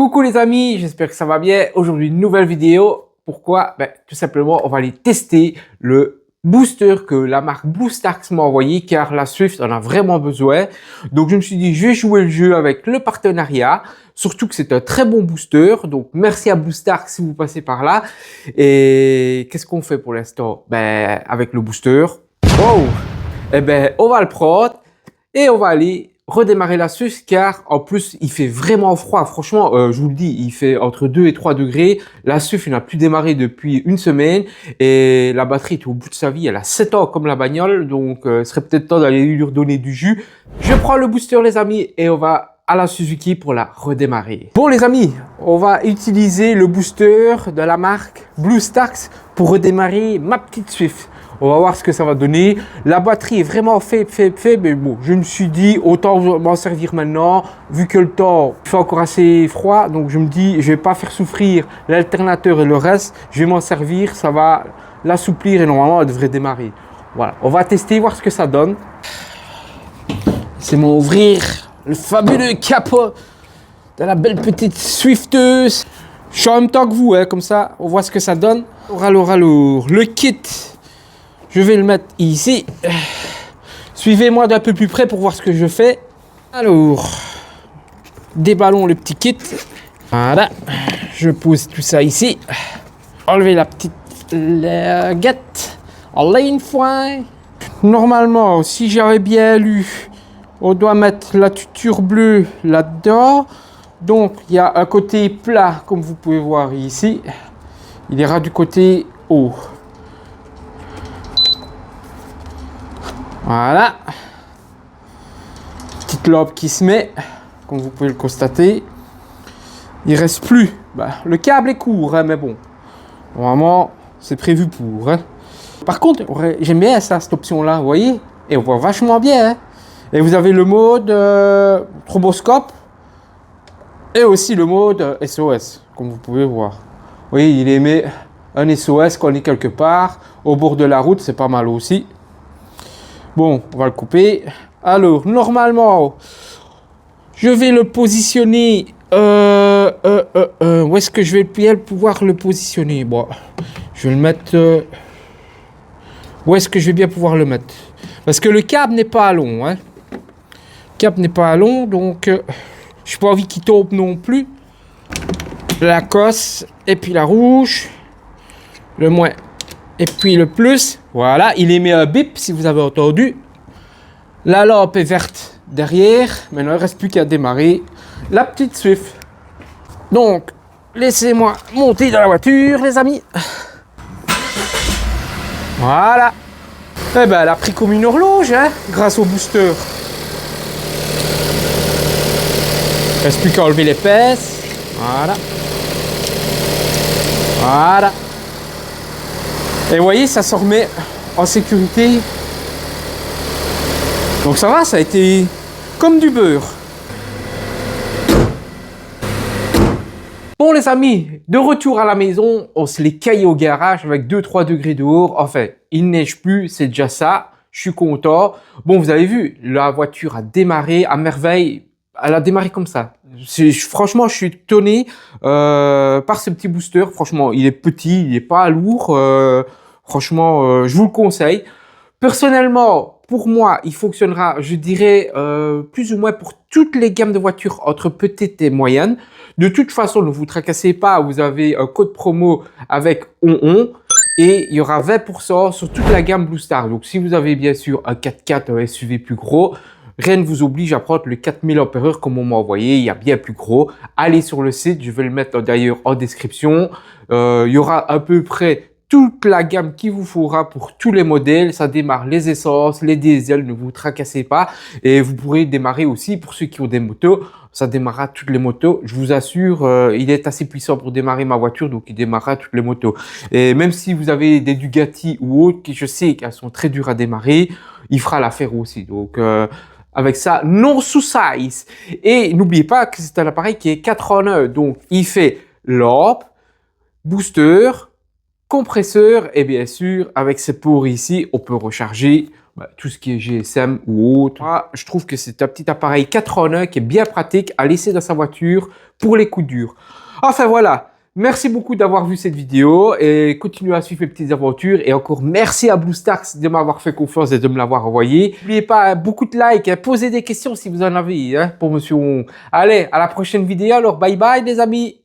Coucou les amis, j'espère que ça va bien. Aujourd'hui, une nouvelle vidéo. Pourquoi? Tout simplement, on va aller tester le booster que la marque BlueStacks m'a envoyé car la Swift en a vraiment besoin. Donc, je me suis dit, je vais jouer le jeu avec le partenariat. Surtout que c'est un très bon booster. Donc, merci à BlueStacks si vous passez par là. Et qu'est-ce qu'on fait pour l'instant? Avec le booster. Wow! On va le prendre et on va aller redémarrer la Swift car en plus il fait vraiment froid. Franchement, je vous le dis, il fait entre 2 et 3 degrés. La Swift n'a plus démarré depuis une semaine et la batterie est au bout de sa vie. Elle a 7 ans comme la bagnole, donc ce serait peut-être temps d'aller lui redonner du jus. Je prends le booster les amis et on va à la Suzuki pour la redémarrer. Bon les amis, on va utiliser le booster de la marque BlueStacks pour redémarrer ma petite Swift. On va voir ce que ça va donner. La batterie est vraiment faible, mais bon, je me suis dit, autant m'en servir maintenant, vu que le temps fait encore assez froid, donc je me dis, je vais pas faire souffrir l'alternateur et le reste, je vais m'en servir, ça va l'assouplir et normalement, elle devrait démarrer. Voilà, on va tester, voir ce que ça donne. C'est mon ouvrir le fabuleux capot de la belle petite Swifteuse. Je suis en même temps que vous, hein, comme ça, on voit ce que ça donne. Alors, le kit. Je vais le mettre ici. Suivez-moi d'un peu plus près pour voir ce que je fais. Alors, déballons le petit kit. Voilà. Je pose tout ça ici. Enlever la petite languette. Enlever une fois. Normalement, si j'avais bien lu, on doit mettre la tuture bleue là-dedans. Donc, il y a un côté plat, comme vous pouvez voir ici. Il ira du côté haut. Voilà, petite lampe qui se met, comme vous pouvez le constater. Il reste plus, le câble est court, hein, mais bon, vraiment c'est prévu pour. Hein. Par contre, j'aime bien ça, cette option-là, vous voyez, et on voit vachement bien. Hein. Et vous avez le mode stroboscope et aussi le mode SOS, comme vous pouvez voir. Vous voyez, il émet un SOS quand on est quelque part au bord de la route, c'est pas mal aussi. Bon, on va le couper. Alors, normalement, je vais le positionner. Où est-ce que je vais bien pouvoir le positionner? Bon, je vais le mettre. Où est-ce que je vais bien pouvoir le mettre? Parce que le câble n'est pas long. Hein. Le câble n'est pas long, donc je n'ai pas envie qu'il tombe non plus. La cosse, et puis la rouge. Le moins. Et puis le plus, voilà, il émet un bip si vous avez entendu. La lampe est verte derrière. Maintenant, il ne reste plus qu'à démarrer la petite Swift. Donc, laissez-moi monter dans la voiture, les amis. Voilà. Elle a pris comme une horloge, hein, grâce au booster. Il ne reste plus qu'à enlever les pinces. Voilà. Voilà. Et vous voyez, ça se remet en sécurité. Donc ça va, ça a été comme du beurre. Bon les amis, de retour à la maison, on se les caille au garage avec 2-3 degrés dehors. Enfin, il neige plus, c'est déjà ça. Je suis content. Bon, vous avez vu, la voiture a démarré à merveille. Elle a démarré comme ça. Franchement, je suis étonné par ce petit booster. Franchement, il est petit, il n'est pas lourd. Franchement, je vous le conseille. Personnellement, pour moi, il fonctionnera, je dirais, plus ou moins pour toutes les gammes de voitures entre petites et moyennes. De toute façon, ne vous tracassez pas, vous avez un code promo avec ONON et il y aura 20% sur toute la gamme BlueStar. Donc, si vous avez bien sûr un 4x4, un SUV plus gros, rien ne vous oblige à prendre le 4000 Ah comme on m'a envoyé, il y a bien plus gros. Allez sur le site, je vais le mettre d'ailleurs en description. Il y aura à peu près toute la gamme qu'il vous faudra pour tous les modèles. Ça démarre les essences, les diesels, ne vous tracassez pas. Et vous pourrez démarrer aussi pour ceux qui ont des motos. Ça démarrera toutes les motos. Je vous assure, il est assez puissant pour démarrer ma voiture, donc il démarrera toutes les motos. Et même si vous avez des Ducati ou autres, qui je sais qu'elles sont très dures à démarrer, il fera l'affaire aussi. Donc avec ça, non sous size. Et n'oubliez pas que c'est un appareil qui est 4 en 1. Donc il fait lampe, booster, compresseur et bien sûr avec ces ports ici on peut recharger tout ce qui est GSM ou autre. Moi, je trouve que c'est un petit appareil 4 en 1 qui est bien pratique à laisser dans sa voiture pour les coups durs. Enfin voilà. Merci beaucoup d'avoir vu cette vidéo et continuez à suivre mes petites aventures. Et encore merci à BlueStacks de m'avoir fait confiance et de me l'avoir envoyé. N'oubliez pas, beaucoup de likes, posez des questions si vous en avez pour Monsieur On. Allez, à la prochaine vidéo alors. Bye bye les amis.